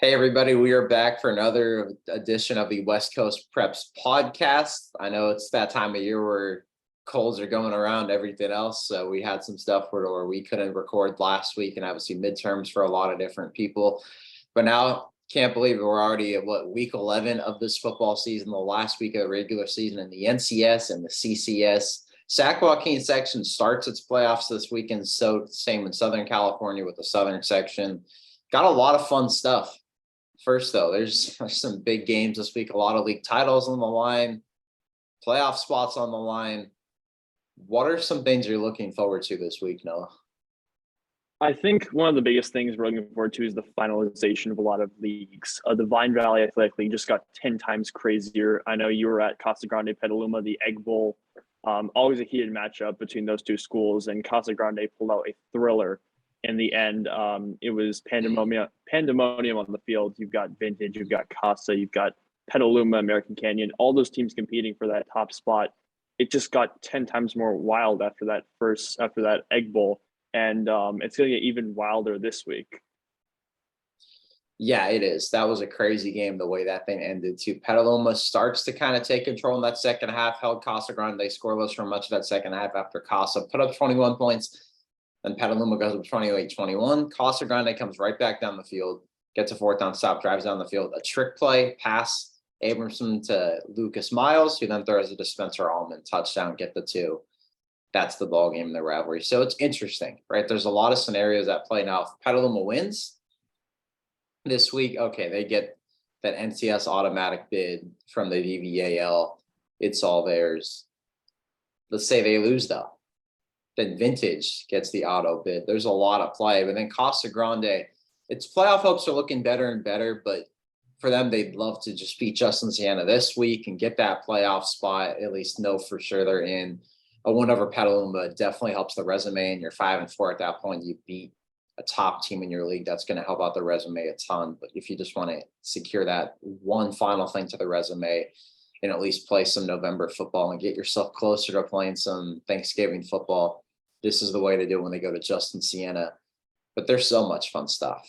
Hey, everybody, we are back for another edition of the West Coast Preps podcast. I know it's that time of year where colds are going around everything else. So we had some stuff where we couldn't record last week, and obviously midterms for a lot of different people. But now, can't believe we're already at week 11 of this football season, the last week of the regular season in the NCS and the CCS. Sac Joaquin section starts its playoffs this weekend. So same in Southern California with the Southern section. Got a lot of fun stuff. First, though, there's some big games this week, a lot of league titles on the line, playoff spots on the line. What are some things you're looking forward to this week, Noah? I think one of the biggest things we're looking forward to is the finalization of a lot of leagues. The Vine Valley Athletic League just got 10 times crazier. I know you were at Casa Grande Petaluma, the Egg Bowl. Always a heated matchup between those two schools, and Casa Grande pulled out a thriller. In the end, it was pandemonium on the field. You've got Vintage, you've got Casa, you've got Petaluma, American Canyon, all those teams competing for that top spot. It just got 10 times more wild after that Egg Bowl, and it's going to get even wilder this week. Yeah, it is. That was a crazy game, the way that thing ended too. Petaluma starts to kind of take control in that second half, held Casa Grande scoreless for much of that second half after Casa put up 21 points. Then Petaluma goes up 28-21. Casa Grande comes right back down the field, gets a fourth down stop, drives down the field. A trick play, pass Abramson to Lucas Miles, who then throws a to Spencer Allman, touchdown, get the 2. That's the ball game in the rivalry. So it's interesting, right? There's a lot of scenarios at play now. If Petaluma wins this week, okay, they get that NCS automatic bid from the VVAL. It's all theirs. Let's say they lose, though. Then Vintage gets the auto bid. There's a lot of play. But then Casa Grande, its playoff hopes are looking better and better. But for them, they'd love to just beat Justin Siena this week and get that playoff spot, at least know for sure they're in. A win over Petaluma definitely helps the resume, and you're 5-4 at that point. You beat a top team in your league. That's going to help out the resume a ton. But if you just want to secure that one final thing to the resume and at least play some November football and get yourself closer to playing some Thanksgiving football, this is the way to do it when they go to Justin Siena. But there's so much fun stuff.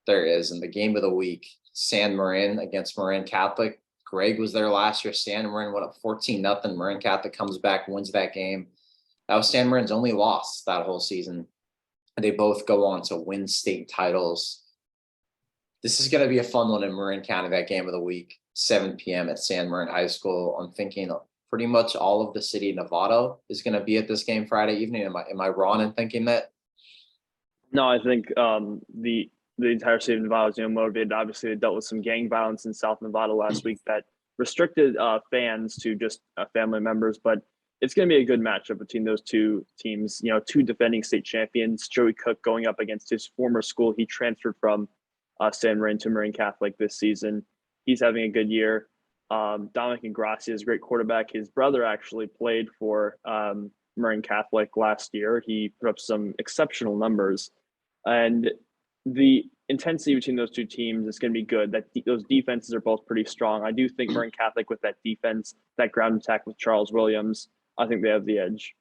There is. And the game of the week, San Marin against Marin Catholic. Greg was there last year. San Marin went up 14-0. Marin Catholic comes back, wins that game. That was San Marin's only loss that whole season. And they both go on to win state titles. This is going to be a fun one in Marin County, that game of the week, 7 p.m. at San Marin High School. I'm thinking pretty much all of the city of Novato is going to be at this game Friday evening. Am I wrong in thinking that? No, I think the entire city of Nevada is motivated. Obviously, they dealt with some gang violence in South Nevada last week that restricted fans to just family members. But it's going to be a good matchup between those two teams. Two defending state champions. Joey Cook going up against his former school. He transferred from San Marin to Marin Catholic this season. He's having a good year. Dominic Ingrassia is a great quarterback. His brother actually played for Marin Catholic last year. He put up some exceptional numbers. And the intensity between those two teams is going to be good. Those defenses are both pretty strong. I do think Marin Catholic with that defense, that ground attack with Charles Williams, I think they have the edge.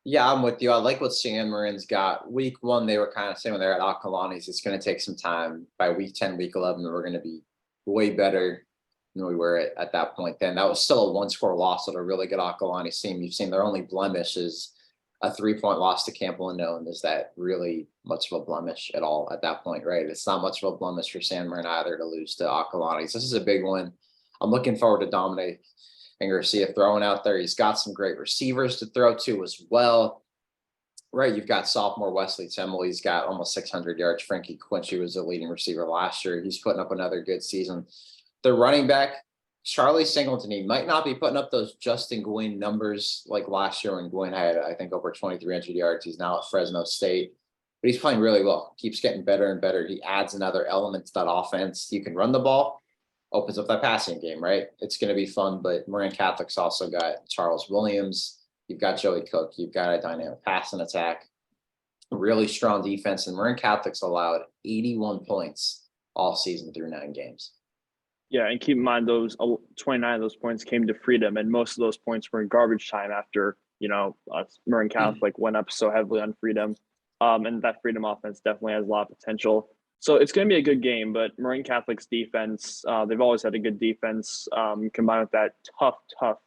Yeah, I'm with you. I like what San Marin's got. Week 1, they were kind of saying when they're at Akalani's, it's going to take some time. By week 10, week 11, we're going to be way better than we were at that point then. That was still a one-score loss at a really good Akalani team. You've seen their only blemish is a 3-point loss to Camp Lenon. And is that really much of a blemish at all at that point, right? It's not much of a blemish for San Marin either to lose to Akalani's. This is a big one. I'm looking forward to Dominic Ingrassia throwing out there. He's got some great receivers to throw to as well. Right, you've got sophomore Wesley Temmel. He's got almost 600 yards. Frankie Quincy was the leading receiver last year. He's putting up another good season. The running back, Charlie Singleton, he might not be putting up those Justin Gwynn numbers like last year when Gwynn had, I think, over 2,300 yards. He's now at Fresno State, but he's playing really well. Keeps getting better and better. He adds another element to that offense. You can run the ball, opens up that passing game, right? It's going to be fun, but Marin Catholic's also got Charles Williams. You've got Joey Cook. You've got a dynamic passing attack, really strong defense. And Marin Catholic's allowed 81 points all season through 9 games. Yeah, and keep in mind those 29 of those points came to Freedom, and most of those points were in garbage time after, Marin Catholic went up so heavily on Freedom. And that Freedom offense definitely has a lot of potential. So it's going to be a good game, but Marin Catholic's defense, they've always had a good defense, combined with that tough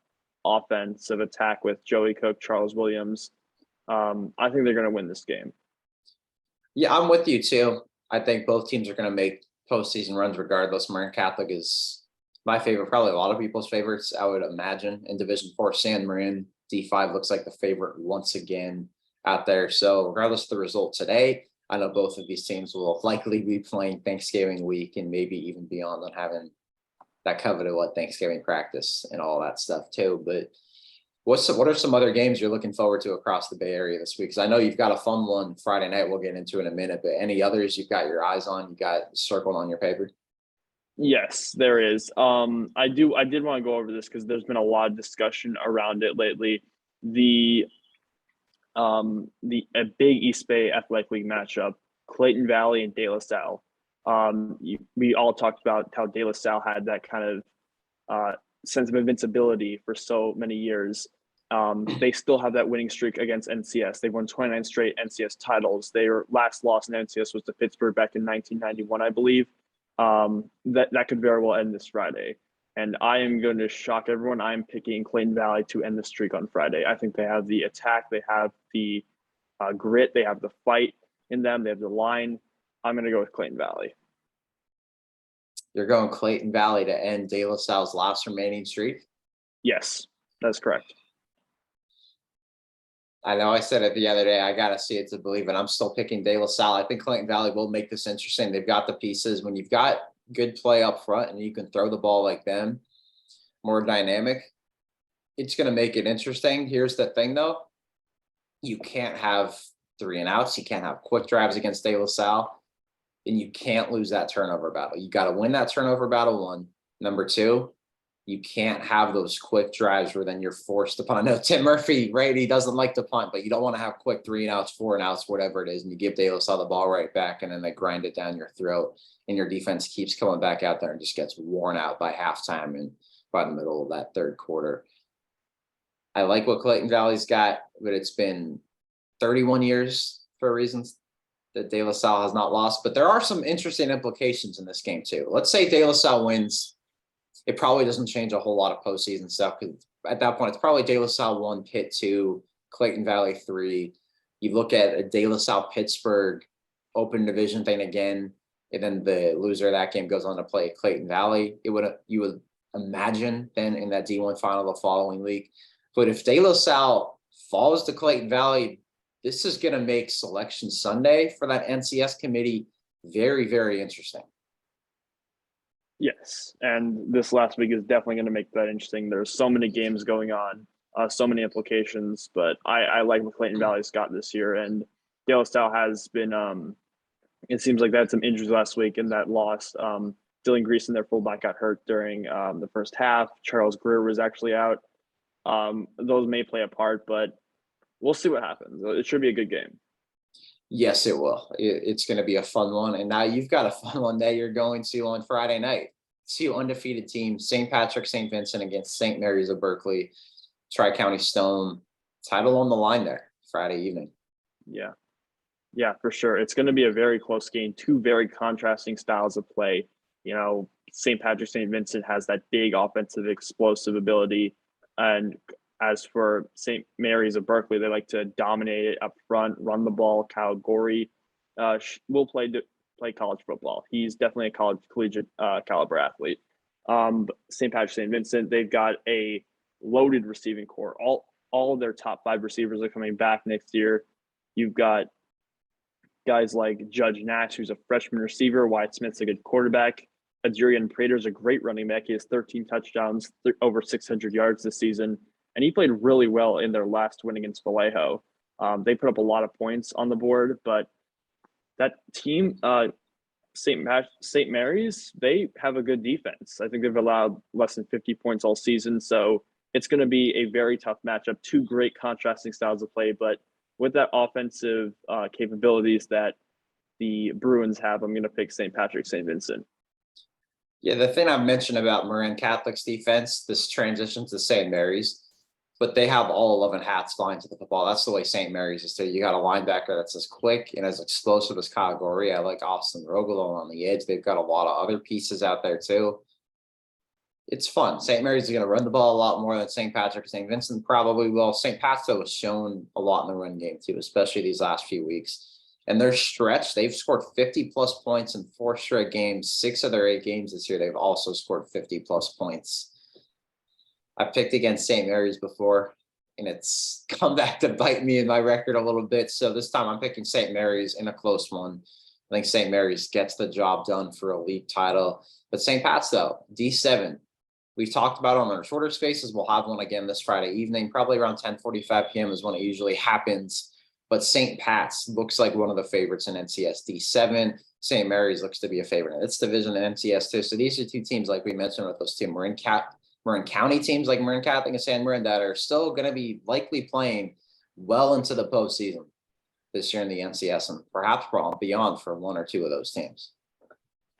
offensive attack with Joey Cook, Charles Williams. I think they're going to win this game. Yeah, I'm with you too. I think both teams are going to make postseason runs regardless. Marin Catholic is my favorite, probably a lot of people's favorites, I would imagine. In Division 4, San Marin, D5 looks like the favorite once again out there. So regardless of the result today, I know both of these teams will likely be playing Thanksgiving week and maybe even beyond on having that coveted Thanksgiving practice and all that stuff too. But what are some other games you're looking forward to across the Bay Area this week? Because I know you've got a fun one Friday night we'll get into in a minute, but any others you've got your eyes on, you got circled on your paper? Yes, there is. I did want to go over this because there's been a lot of discussion around it lately. A big East Bay Athletic League matchup, Clayton Valley and De La Salle. We all talked about how De La Salle had that kind of sense of invincibility for so many years. They still have that winning streak against NCS. They've won 29 straight NCS titles. Their last loss in NCS was to Pittsburgh back in 1991, I believe. That could very well end this Friday. And I am going to shock everyone. I'm picking Clayton Valley to end the streak on Friday. I think they have the attack, they have the grit, they have the fight in them, they have the line. I'm going to go with Clayton Valley. You're going Clayton Valley to end De La Salle's last remaining streak? Yes, that's correct. I know I said it the other day. I got to see it to believe it. I'm still picking De La Salle. I think Clayton Valley will make this interesting. They've got the pieces. When you've got good play up front and you can throw the ball like them, more dynamic, it's going to make it interesting. Here's the thing, though. You can't have 3 and outs. You can't have quick drives against De La Salle. And you can't lose that turnover battle. You got to win that turnover battle, 1. Number 2, you can't have those quick drives where then you're forced to punt. I know Tim Murphy, right? He doesn't like to punt, but you don't want to have quick 3 and outs, 4 and outs, whatever it is. And you give De La Salle the ball right back and then they grind it down your throat and your defense keeps coming back out there and just gets worn out by halftime and by the middle of that third quarter. I like what Clayton Valley's got, but it's been 31 years for reasons that De La Salle has not lost. But there are some interesting implications in this game too. Let's say De La Salle wins. It probably doesn't change a whole lot of postseason stuff because at that point, it's probably De La Salle 1, Pitt 2, Clayton Valley 3. You look at a De La Salle Pittsburgh open division thing again, and then the loser of that game goes on to play Clayton Valley. You would imagine then in that D1 final the following week. But if De La Salle falls to Clayton Valley, this is going to make Selection Sunday for that NCS committee very, very interesting. Yes, and this last week is definitely going to make that interesting. There's so many games going on, so many implications, but I like what Clayton Valley's got this year, and De La Salle has been, it seems like they had some injuries last week in that loss. Dylan Greason, their fullback, got hurt during the first half. Charles Greer was actually out. Those may play a part, but we'll see what happens. It should be a good game. Yes, it will. It's going to be a fun one. And now you've got a fun one that you're going to on Friday night. 2 undefeated teams, St. Patrick, St. Vincent against St. Mary's of Berkeley, Tri-County Stone. Title on the line there Friday evening. Yeah, for sure. It's going to be a very close game. 2 very contrasting styles of play. You know, St. Patrick, St. Vincent has that big offensive explosive ability. And as for St. Mary's of Berkeley, they like to dominate it up front, run the ball. Kyle Gorey will play college football. He's definitely a collegiate caliber athlete. St. Patrick, St. Vincent, they've got a loaded receiving core. All of their top 5 receivers are coming back next year. You've got guys like Judge Nash, who's a freshman receiver. Wyatt Smith's a good quarterback. Adrian Prater's a great running back. He has 13 touchdowns, over 600 yards this season. And he played really well in their last win against Vallejo. They put up a lot of points on the board, but that team, St. Mary's, they have a good defense. I think they've allowed less than 50 points all season. So it's going to be a very tough matchup. 2 great contrasting styles of play, but with that offensive capabilities that the Bruins have, I'm going to pick St. Patrick, St. Vincent. Yeah, the thing I mentioned about Marin Catholic's defense, this transition to St. Mary's, but they have all 11 hats flying to the football. That's the way St. Mary's is too. You got a linebacker that's as quick and as explosive as Kyle Gorey. I like Austin Rogalo on the edge. They've got a lot of other pieces out there too. It's fun. St. Mary's is going to run the ball a lot more than St. Patrick. St. Vincent probably will. St. Pat's, though, has shown a lot in the run game too, especially these last few weeks. And their stretch, they've scored 50-plus points in 4 straight games. 6 of their 8 games this year, they've also scored 50-plus points. I picked against St. Mary's before, and it's come back to bite me in my record a little bit. So this time I'm picking St. Mary's in a close one. I think St. Mary's gets the job done for a league title. But St. Pat's, though, D7. We've talked about on our shorter spaces. We'll have one again this Friday evening, probably around 10:45 p.m. is when it usually happens. But St. Pat's looks like one of the favorites in NCS D7. St. Mary's looks to be a favorite in its division in NCS too. So these are 2 teams, like we mentioned, with those 2 Marin County teams like Marin Catholic and San Marin that are still going to be likely playing well into the postseason this year in the NCS and perhaps beyond for 1 or 2 of those teams.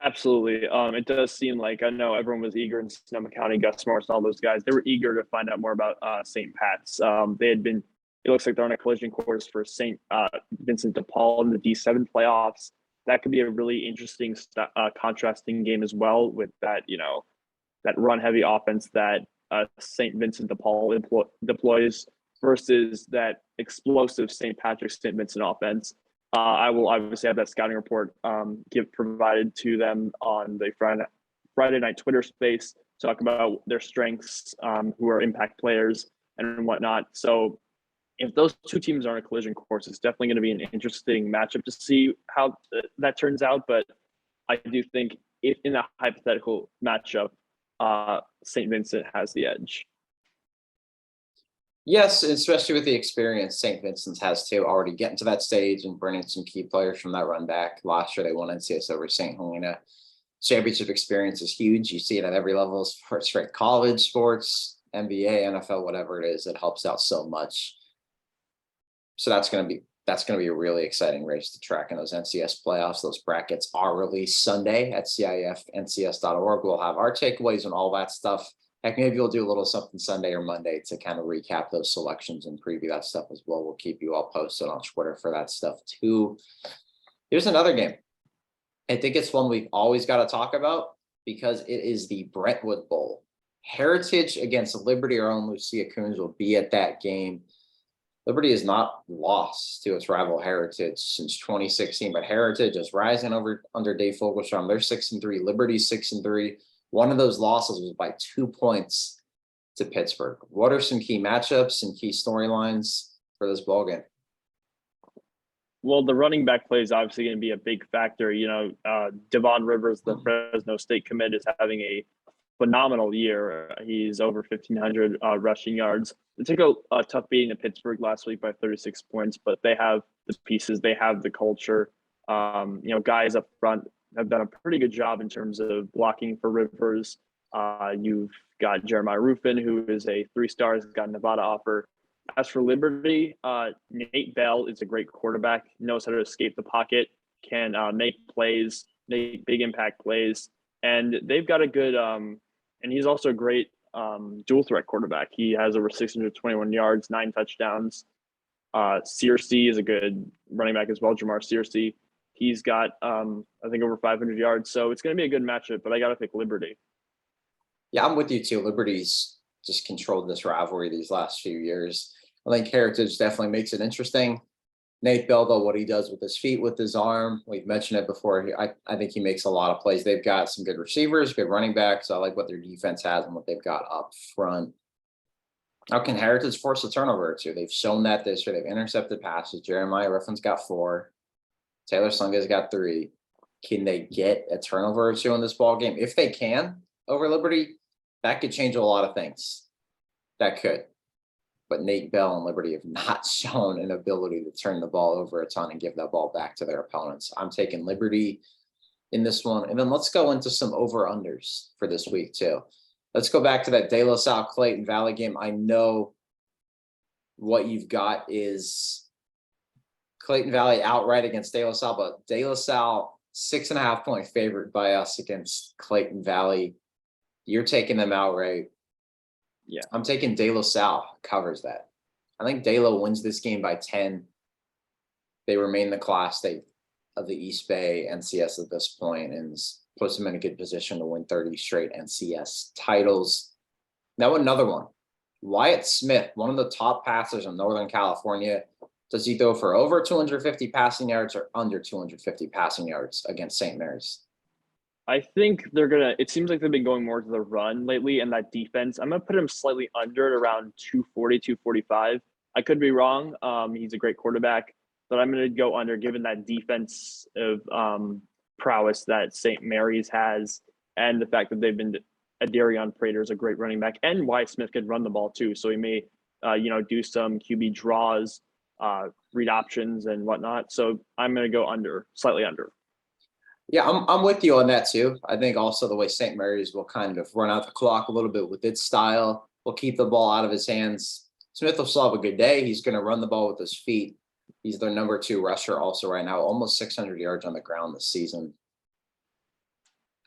Absolutely. It does seem like, I know everyone was eager in Sonoma County, Gus Morris, all those guys. They were eager to find out more about St. Pat's. They had been, it looks like they're on a collision course for St. Vincent de Paul in the D7 playoffs. That could be a really interesting contrasting game as well with that, that run heavy offense that St. Vincent de Paul deploys versus that explosive St. Patrick St. Vincent offense. I will obviously have that scouting report provided to them on the Friday night Twitter space, talk about their strengths, who are impact players and whatnot. So if those 2 teams are on a collision course, it's definitely going to be an interesting matchup to see how that turns out. But I do think if in a hypothetical matchup, St. Vincent has the edge. Yes, especially with the experience St. Vincent's has too, already getting to that stage and bringing some key players from that run back. Last year, they won NCS over St. Helena. Championship experience is huge. You see it at every level of sports, right? College sports, NBA, NFL, whatever it is, it helps out so much. So that's going to be a really exciting race to track in those NCS playoffs. Those brackets are released Sunday at CIFNCS.org. We'll have our takeaways and all that stuff. Heck, maybe we'll do a little something Sunday or Monday to kind of recap those selections and preview that stuff as well. We'll keep you all posted on Twitter for that stuff too. Here's another game. I think it's one we've always got to talk about because it is the Brentwood Bowl. Heritage against Liberty. Our own Lucia Coons will be at that game. Liberty has not lost to its rival Heritage since 2016, but Heritage is rising under Dave Fogelstrom. They're 6-3. Liberty's 6-3. One of those losses was by 2 points to Pittsburgh. What are some key matchups and key storylines for this ballgame? Well, the running back play is obviously going to be a big factor. Devon Rivers, the Fresno State commit, is having a phenomenal year. He's over 1,500 rushing yards. They took a tough beating to Pittsburgh last week by 36 points, but they have the pieces. They have the culture. Guys up front have done a pretty good job in terms of blocking for Rivers. You've got Jeremiah Ruffin, who is a 3-star, has got a Nevada offer. As for Liberty, Nate Bell is a great quarterback, knows how to escape the pocket, can make big impact plays. And they've got a good, and he's also a great dual threat quarterback. He has over 621 yards, 9 touchdowns. Searcy is a good running back as well, Jamar Searcy. He's got, I think, over 500 yards. So it's going to be a good matchup, but I got to pick Liberty. Yeah, I'm with you too. Liberty's just controlled this rivalry these last few years. I think Heritage definitely makes it interesting. Nate Bell, though, what he does with his feet, with his arm, we've mentioned it before. I think he makes a lot of plays. They've got some good receivers, good running backs. I like what their defense has and what they've got up front. How can Heritage force a turnover or two? They've shown that this year. They've intercepted passes. Jeremiah Ruffin's got 4. Taylor Sunga's got 3. Can they get a turnover or 2 in this ball game? If they can over Liberty, that could change a lot of things. That could. But Nate Bell and Liberty have not shown an ability to turn the ball over a ton and give that ball back to their opponents. I'm taking Liberty in this one. And then let's go into some over-unders for this week too. Let's go back to that De La Salle Clayton Valley game. I know what you've got is Clayton Valley outright against De La Salle, but De La Salle 6.5 point favorite by us against Clayton Valley. You're taking them outright. Yeah. I'm taking De La Salle covers that. I think De La wins this game by 10. They remain the class state of the East Bay NCS at this point and puts them in a good position to win 30 straight NCS titles. Now another one. Wyatt Smith, one of the top passers in Northern California. Does he throw for over 250 passing yards or under 250 passing yards against St. Mary's? I think it seems like they've been going more to the run lately, and that defense, I'm going to put him slightly under at around 240, 245. I could be wrong. He's a great quarterback, but I'm going to go under given that defensive prowess that St. Mary's has and the fact that they've been Adarian Prater is a great running back, and Wyatt Smith can run the ball too. So he may, do some QB draws, read options and whatnot. So I'm going to go under, slightly under. Yeah, I'm with you on that too. I think also the way St. Mary's will kind of run out the clock a little bit with its style, will keep the ball out of his hands. Smith will still have a good day. He's going to run the ball with his feet. He's their number 2 rusher also right now, almost 600 yards on the ground this season.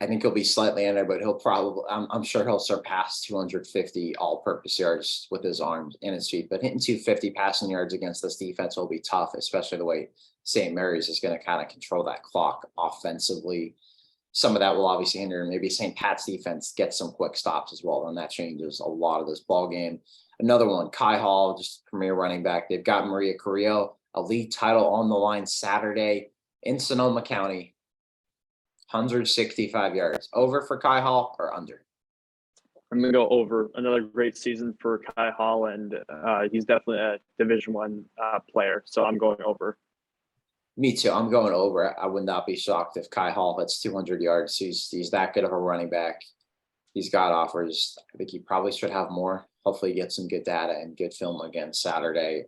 I think he'll be slightly under, but he'll probably, I'm sure he'll surpass 250 all-purpose yards with his arms and his feet. But hitting 250 passing yards against this defense will be tough, especially the way St. Mary's is going to kind of control that clock offensively. Some of that will obviously hinder. Maybe St. Pat's defense gets some quick stops as well, and that changes a lot of this ball game. Another one, Kai Hall, just premier running back. They've got Maria Carrillo, a league title on the line Saturday in Sonoma County. 165 yards. Over for Kai Hall or under? I'm going to go over. Another great season for Kai Hall, and he's definitely a Division I player. So I'm going over. Me too. I'm going over. I would not be shocked if Kai Hall hits 200 yards. He's that good of a running back. He's got offers. I think he probably should have more. Hopefully get some good data and good film again Saturday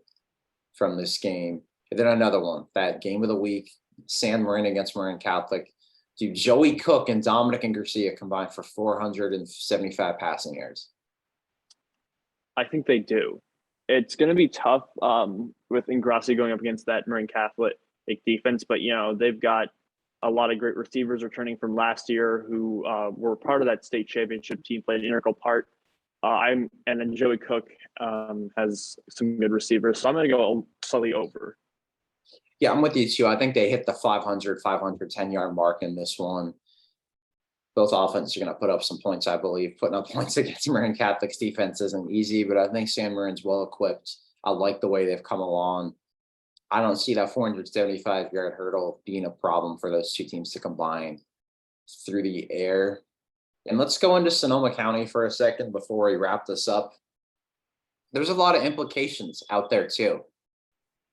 from this game. And then another one, that game of the week, San Marin against Marin Catholic. Dude, Joey Cook and Dominic and Garcia combined for 475 passing yards. I think they do. It's going to be tough with Ingrassi going up against that Marin Catholic defense, but they've got a lot of great receivers returning from last year who were part of that state championship team, played an integral part. And then Joey Cook has some good receivers, so I'm going to go slightly over. Yeah, I'm with you too. I think they hit the 510-yard mark in this one. Both offenses are going to put up some points, I believe. Putting up points against Marin Catholic's defense isn't easy, but I think San Marin's well equipped. I like the way they've come along. I don't see that 475-yard hurdle being a problem for those two teams to combine through the air. And let's go into Sonoma County for a second before we wrap this up. There's a lot of implications out there too.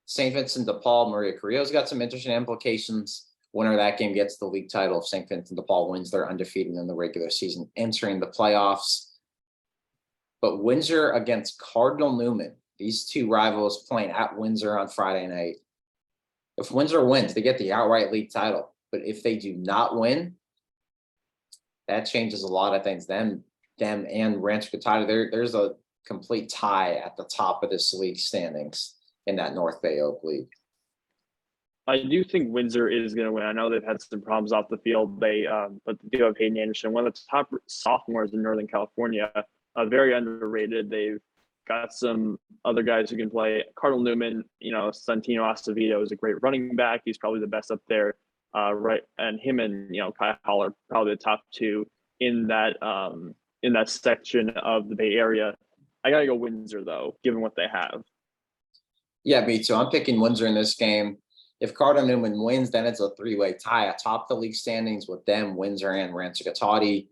St. Vincent de Paul, Maria Carrillo's got some interesting implications. Winner of that game gets the league title. If St. Vincent de Paul wins, they're undefeated in the regular season, entering the playoffs. But Windsor against Cardinal Newman, these two rivals playing at Windsor on Friday night. If Windsor wins, they get the outright league title. But if they do not win, that changes a lot of things. Them and Rancho Cotati, there's a complete tie at the top of this league standings in that North Bay Oak League. I do think Windsor is going to win. I know they've had some problems off the field. But they do have Hayden Anderson, one of the top sophomores in Northern California, very underrated. They've got some other guys who can play. Cardinal Newman, Santino Acevedo is a great running back. He's probably the best up there, right? And him and Kai Hall are probably the top two in that section of the Bay Area. I gotta go Windsor though, given what they have. Yeah, me too. I'm picking Windsor in this game. If Cardinal Newman wins, then it's a three-way tie atop the league standings with them, Windsor and Rancho Cotati.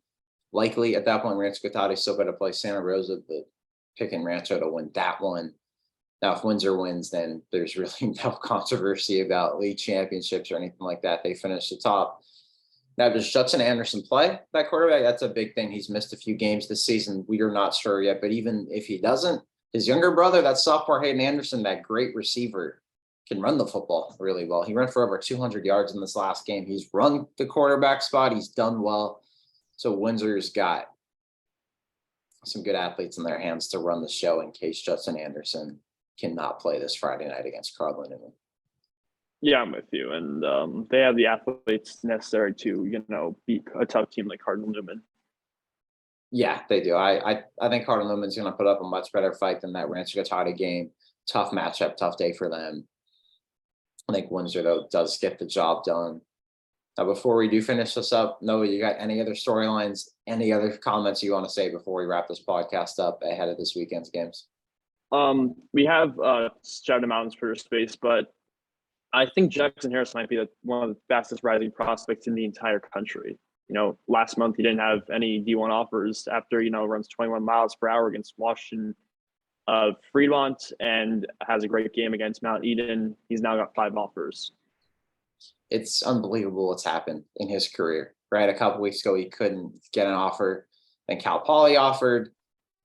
Likely at that point, Rancho Cotati still got to play Santa Rosa, but picking Rancho to win that one. Now, if Windsor wins, then there's really no controversy about league championships or anything like that. They finish the top. Now, does Jackson Anderson play that quarterback? That's a big thing. He's missed a few games this season. We are not sure yet, but even if he doesn't, his younger brother, that sophomore Hayden Anderson, that great receiver, can run the football really well. He ran for over 200 yards in this last game. He's run the quarterback spot. He's done well. So Windsor's got some good athletes in their hands to run the show in case Justin Anderson cannot play this Friday night against Cardinal Newman. Yeah, I'm with you. And they have the athletes necessary to, beat a tough team like Cardinal Newman. Yeah, they do. I think Hardin Lumen's going to put up a much better fight than that Rancho Cotati game. Tough matchup, tough day for them. I think Windsor, though, does get the job done. Now, before we do finish this up, Noah, you got any other storylines, any other comments you want to say before we wrap this podcast up ahead of this weekend's games? We have Shadow Mountains for space, but I think Jackson Harris might be one of the fastest rising prospects in the entire country. Last month he didn't have any D1 offers after, runs 21 miles per hour against Washington Fremont and has a great game against Mount Eden. He's now got 5 offers. It's unbelievable what's happened in his career, right? A couple weeks ago, he couldn't get an offer. Then Cal Poly offered,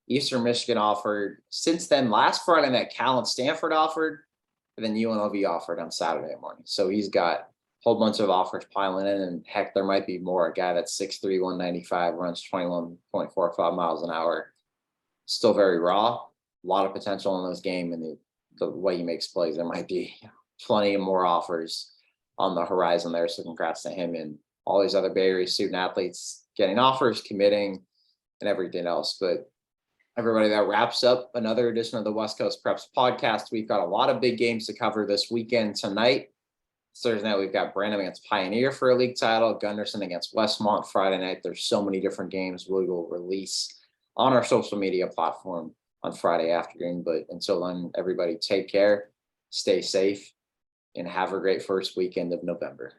Eastern Michigan offered. Since then, last Friday night, Cal and Stanford offered, and then UNLV offered on Saturday morning. So he's got a whole bunch of offers piling in, and heck, there might be more. A guy that's 6'3", 195, runs 21.45 miles an hour. Still very raw. A lot of potential in this game, and the way he makes plays, there might be plenty of more offers on the horizon there. So congrats to him and all these other Bay Area student athletes getting offers, committing, and everything else. But everybody, that wraps up another edition of the West Coast Preps podcast. We've got a lot of big games to cover this weekend. Tonight, Thursday night, we've got Brandon against Pioneer for a league title, Gunderson against Westmont Friday night. There's so many different games we will release on our social media platform on Friday afternoon. But until then, everybody take care, stay safe, and have a great first weekend of November.